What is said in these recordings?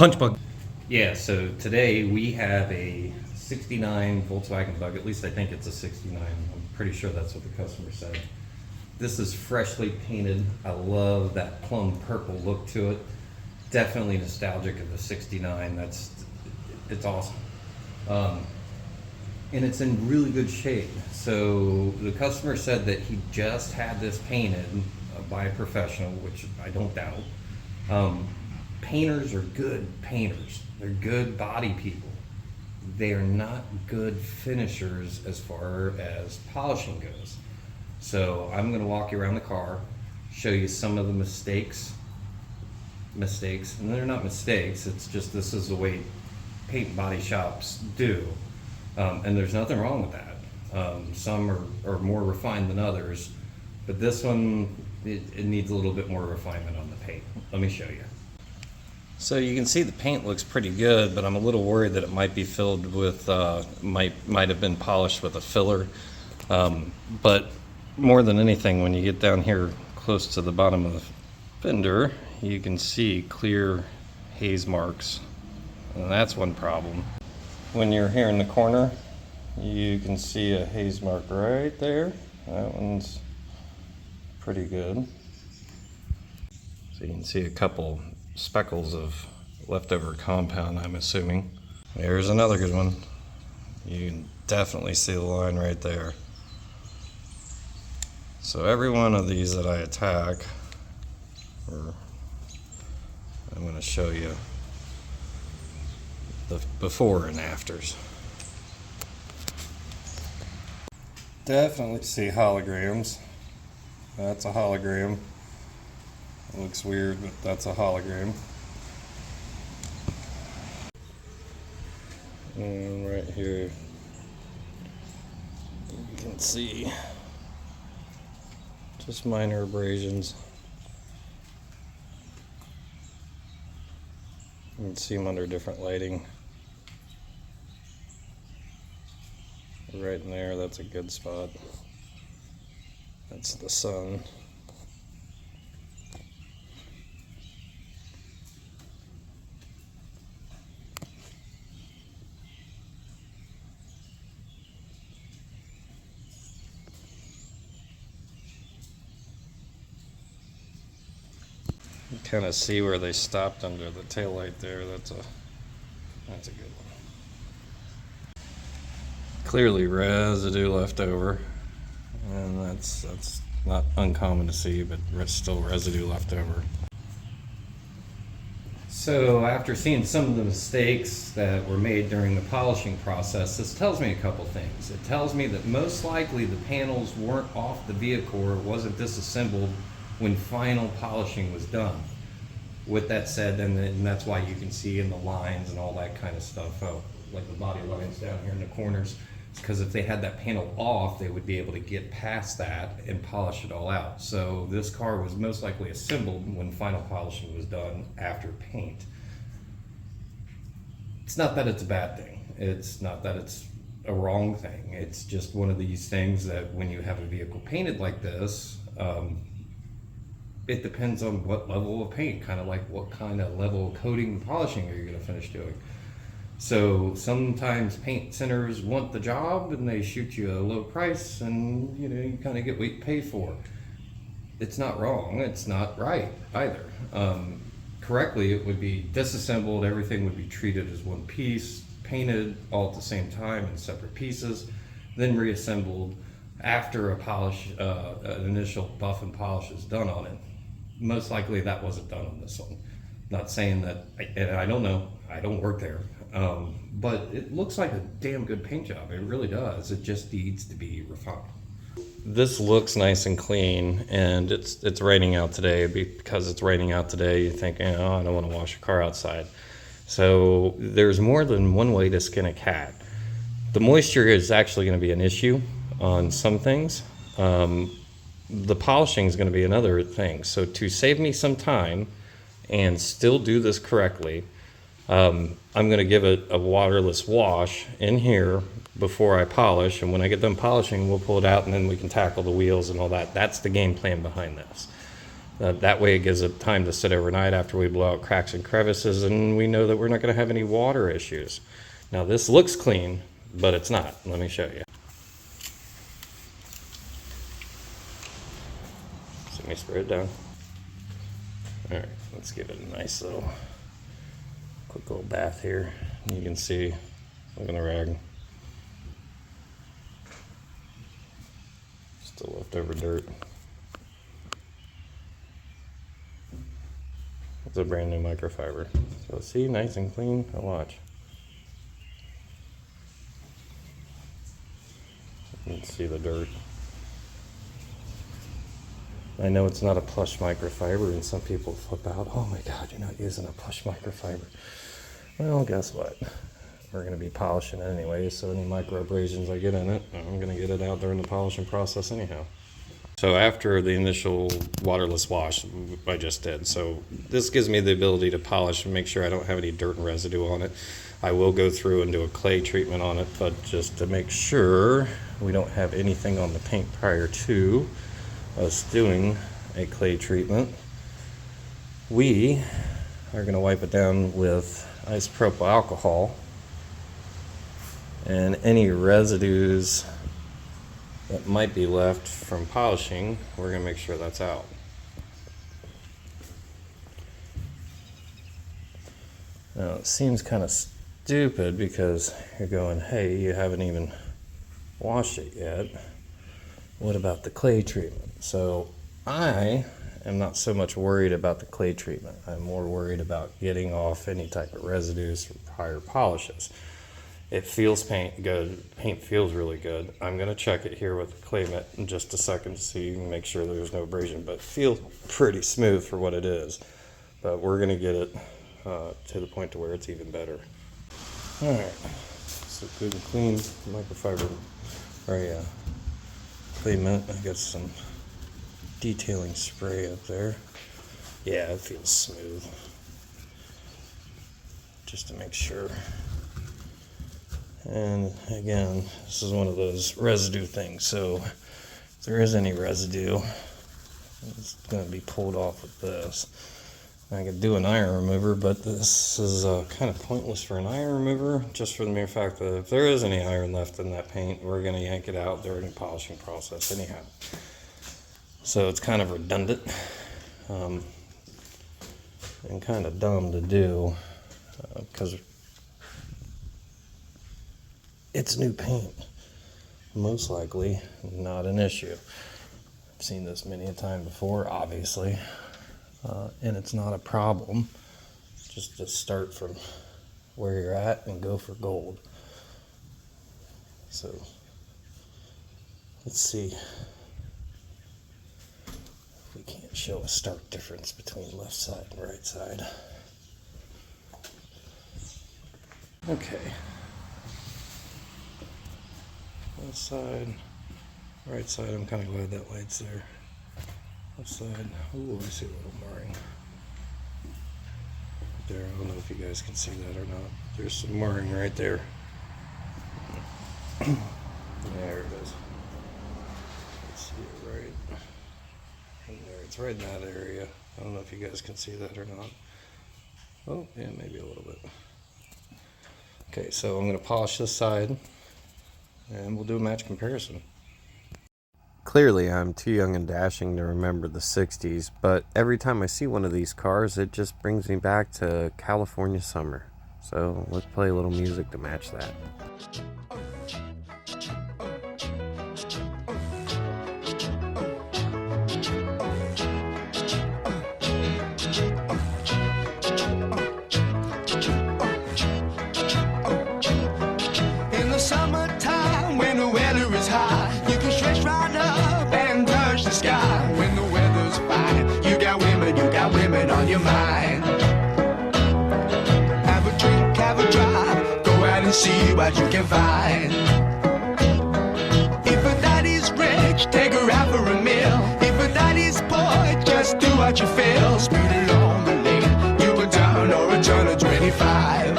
Punch bug. Yeah, so today we have a 69 Volkswagen Bug. At least I think it's a 69. I'm pretty sure that's what the customer said. This is freshly painted. I love that plum purple look to it. Definitely nostalgic of the 69. It's awesome. And it's in really good shape. So the customer said that he just had this painted by a professional, which I don't doubt. Painters are good painters. They're good body people. They are not good finishers as far as polishing goes. So I'm going to walk you around the car, show you some of the mistakes, and they're not mistakes, it's just this is the way paint and body shops do. And there's nothing wrong with that. Some are more refined than others, but this one, it needs a little bit more refinement on the paint. Let me show you. So you can see the paint looks pretty good, but I'm a little worried that it might be filled with, might have been polished with a filler. But more than anything, when you get down here close to the bottom of the fender, you can see clear haze marks. And that's one problem. When you're here in the corner, you can see a haze mark right there. That one's pretty good. So you can see a couple speckles of leftover compound, I'm assuming. There's another good one. You can definitely see the line right there. So every one of these that I attack, I'm going to show you the before and afters. Definitely see holograms. That's a hologram. It looks weird, but that's a hologram. And right here, you can see just minor abrasions. You can see them under different lighting. Right in there, that's a good spot. That's the sun. You kind of see where they stopped under the taillight there. That's a good one. Clearly residue left over, and that's not uncommon to see, but still residue left over. So after seeing some of the mistakes that were made during the polishing process, this tells me a couple things. It tells me that most likely the panels weren't off the vehicle or wasn't disassembled when final polishing was done. With that said, and that's why you can see in the lines and all that kind of stuff, like the body lines down here in the corners, because if they had that panel off, they would be able to get past that and polish it all out. So this car was most likely assembled when final polishing was done after paint. It's not that it's a bad thing. It's not that it's a wrong thing. It's just one of these things that when you have a vehicle painted like this, it depends on what level of paint, kind of like what kind of level of coating and polishing are you going to finish doing. So sometimes paint centers want the job and they shoot you a low price, and you kind of get what you pay for. It's not wrong, it's not right either. Correctly, it would be disassembled, everything would be treated as one piece, painted all at the same time in separate pieces, then reassembled after a polish, an initial buff and polish is done on it. Most likely that wasn't done on this one. Not saying that, and I don't know, I don't work there, but it looks like a damn good paint job. It really does. It just needs to be refined. This looks nice and clean, and it's raining out today. Because it's raining out today, you think, I don't want to wash a car outside. So there's more than one way to skin a cat. The moisture is actually going to be an issue on some things. The polishing is going to be another thing. So to save me some time and still do this correctly, I'm going to give it a waterless wash in here before I polish, and when I get done polishing, we'll pull it out and then we can tackle the wheels and all that. That's the game plan behind this. That way it gives it time to sit overnight after we blow out cracks and crevices, and we know that we're not going to have any water issues. Now this looks clean, but it's not. Let me show you. So let me spray it down. All right, let's give it a nice little, quick little bath here. You can see, look at the rag. Still leftover dirt. It's a brand new microfiber. So see, nice and clean. Now watch. You can see the dirt. I know it's not a plush microfiber, and some people flip out, oh my God, you're not using a plush microfiber. Well, guess what? We're going to be polishing it anyway, so any micro abrasions I get in it, I'm going to get it out during the polishing process anyhow. So after the initial waterless wash I just did, so this gives me the ability to polish and make sure I don't have any dirt and residue on it. I will go through and do a clay treatment on it, but just to make sure we don't have anything on the paint prior to us doing a clay treatment, we are going to wipe it down with isopropyl alcohol, and any residues that might be left from polishing, we're going to make sure that's out. Now it seems kind of stupid because you're going, hey, you haven't even washed it yet. What about the clay treatment? So I am not so much worried about the clay treatment. I'm more worried about getting off any type of residues from prior polishes. It feels good. Paint feels really good. I'm going to check it here with the clay mitt in just a second to see, make sure there's no abrasion, but it feels pretty smooth for what it is. But we're going to get it to the point to where it's even better. All right, so good and clean microfiber, clay mitt. I got some detailing spray up there. Yeah, it feels smooth. Just to make sure. And again, this is one of those residue things, so if there is any residue, it's going to be pulled off with this. I could do an iron remover, but this is kind of pointless for an iron remover, just for the mere fact that if there is any iron left in that paint, we're going to yank it out during the polishing process anyhow. So it's kind of redundant and kind of dumb to do because it's new paint, most likely not an issue. I've seen this many a time before, obviously, and it's not a problem. Just to start from where you're at and go for gold. So let's see if we can't show a stark difference between left side and right side. Okay. Left side, right side, I'm kind of glad that light's there. Left side, ooh, I see a little marring. There, I don't know if you guys can see that or not. There's some marring right there. There it is. Let's see it right in there. It's right in that area. I don't know if you guys can see that or not. Oh, yeah, maybe a little bit. Okay, so I'm going to polish this side and we'll do a match comparison. Clearly I'm too young and dashing to remember the 60s, but every time I see one of these cars, it just brings me back to California summer. So let's play a little music to match that. In the summertime, when the weather is hot, you can stretch right up and touch the sky. When the weather's fine, you got women on your mind. Have a drink, have a drive, go out and see what you can find. If a daddy's rich, take her out for a meal. If a daddy's poor, just do what you feel. Speed along the lane, you go down or a turn of 25.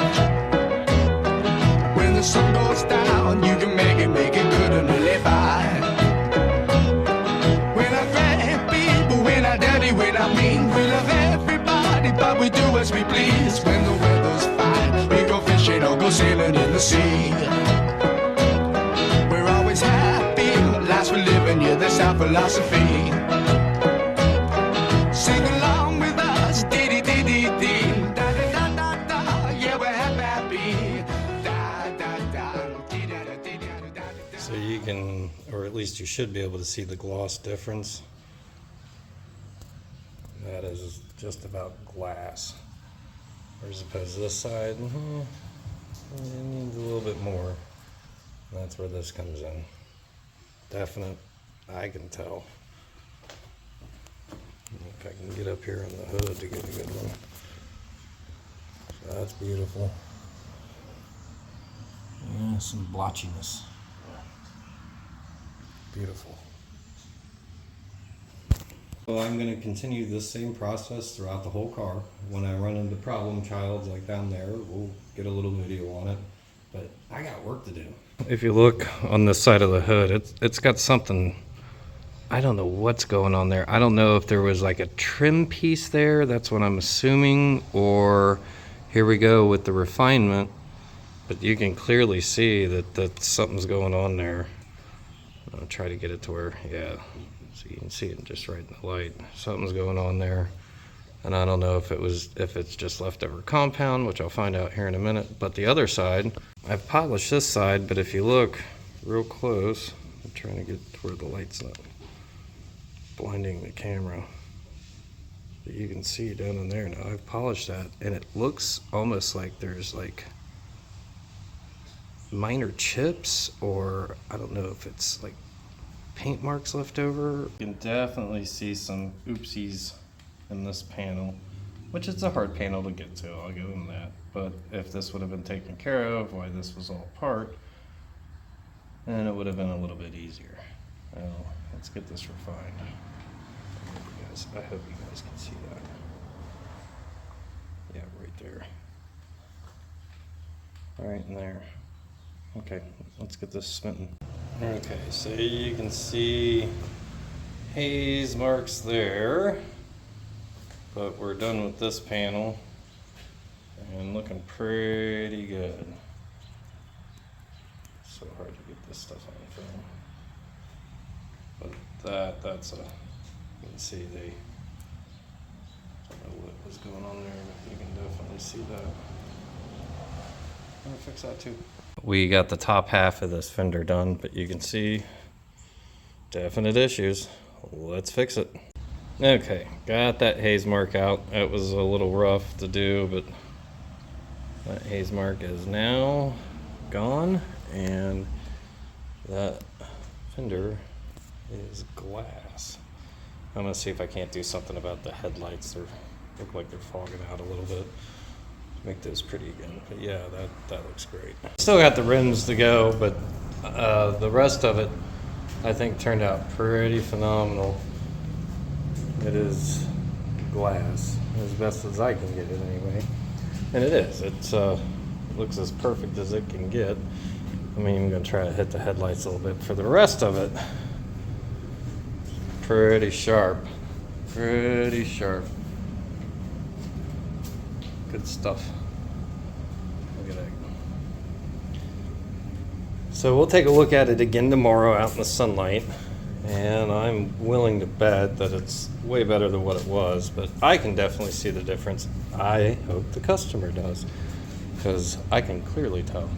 When the sun goes down, you can make it good and live by. We're not great people, we're not dirty, we're not please. When the weather's fine, we go fishing or go sailing in the sea. We're always happy, life's for living, yeah, that's our philosophy. Sing along with us, dee-dee-dee-dee-dee, da-da-da-da-da, yeah, we're happy, da-da-da-da-dee-da-da-dee-da-da-da-da. So you can, or at least you should be able to see the gloss difference. That is just about glass. Or as opposed to this side, it needs a little bit more. That's where this comes in. Definite, I can tell. If I can get up here on the hood to get a good one. So that's beautiful. Yeah, some blotchiness. Beautiful. So I'm going to continue this same process throughout the whole car. When I run into problem childs like down there, we'll get a little video on it. But I got work to do. If you look on this side of the hood, it's got something, I don't know what's going on there. I don't know if there was like a trim piece there, that's what I'm assuming, or here we go with the refinement. But you can clearly see that something's going on there. I'll try to get it to where, yeah, so you can see it just right in the light. Something's going on there. And I don't know if it's just leftover compound, which I'll find out here in a minute. But the other side, I've polished this side, but if you look real close, I'm trying to get to where the light's not blinding the camera. But you can see down in there now, I've polished that, and it looks almost like there's like minor chips, or I don't know if it's like paint marks left over. You can definitely see some oopsies in this panel, which is a hard panel to get to, I'll give them that. But if this would have been taken care of, why this was all apart, then it would have been a little bit easier. Now, let's get this refined. I hope you guys can see that. Yeah, right there. Right in there. Okay, let's get this smitten. Okay, so you can see haze marks there. But we're done with this panel and looking pretty good. So hard to get this stuff on film. But that's you can see I don't know what was going on there, but you can definitely see that. I'm gonna fix that too. We got the top half of this fender done, but you can see definite issues. Let's fix it. Okay, got that haze mark out. It was a little rough to do, but that haze mark is now gone, and that fender is glass. I'm gonna see if I can't do something about the headlights. They look like they're fogging out a little bit. Make those pretty again. But yeah, that looks great. Still got the rims to go, but the rest of it I think turned out pretty phenomenal. It is glass, as best as I can get it anyway. And it is. It looks as perfect as it can get. I'm even going to try to hit the headlights a little bit. For the rest of it, pretty sharp. Pretty sharp. Good stuff. Look at that. So we'll take a look at it again tomorrow out in the sunlight. And I'm willing to bet that it's way better than what it was, but I can definitely see the difference. I hope the customer does, because I can clearly tell.